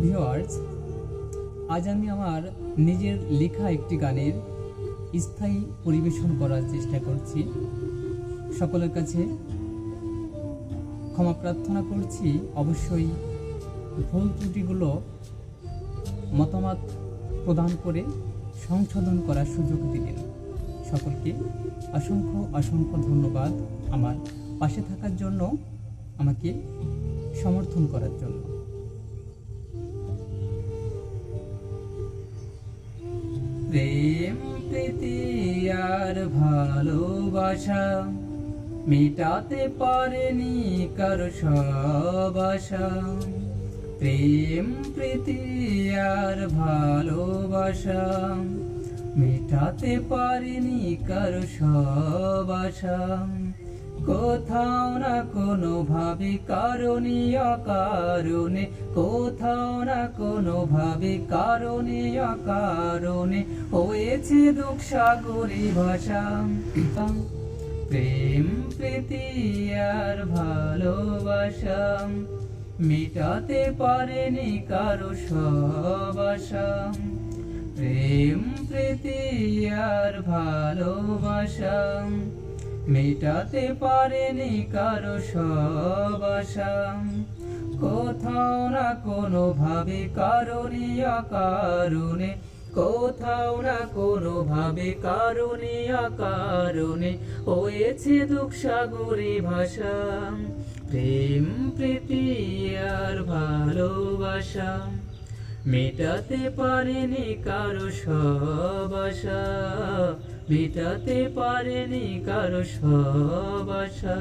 Viewers, আজ আমি আমার নিজের লেখা একটি গানের স্থায়ী পরিবেশন করার চেষ্টা করছি। সকলের কাছে ক্ষমা প্রার্থনা করছি। অবশ্যই ভুল ত্রুটিগুলো মতামত প্রদান করে সংশোধন করার সুযোগ দিলেন। সকলকে অসংখ্য অসংখ্য ধন্যবাদ আমার পাশে থাকার জন্য, আমাকে সমর্থন করার জন্য। প্রেম প্রীতি আর ভালোবাসা মেটাতে পারেনি কারো সব আশা। প্রেম প্রীতি আর ভালোবাসা মেটাতে পারেনি কারো সব আশা। কোথাও না কোনো ভাবে কারণে অকারণে, কোথাও না কোনো ভাবে কারণে অকারণে হয়েছে দুঃখ সাগরে ভাষা। প্রেম প্রীতি আর ভালোবাসা মেটাতে পারেনি কারো সব আশা। প্রেম প্রীতি আর ভালোবাসা মেটাতে পারেনি কারো সব আশা। কোথাও না কোনো ভাবে কারণে অকারণে, কোথাও না কোনো ভাবে কারণে অকারণে হয়েছে দুঃখ সাগরে ভাষা। প্রেম প্রীতি আর ভালোবাসা মেটাতে পারেনি কারো সব আশা, মেটাতে পারেনি কারো সব আশা।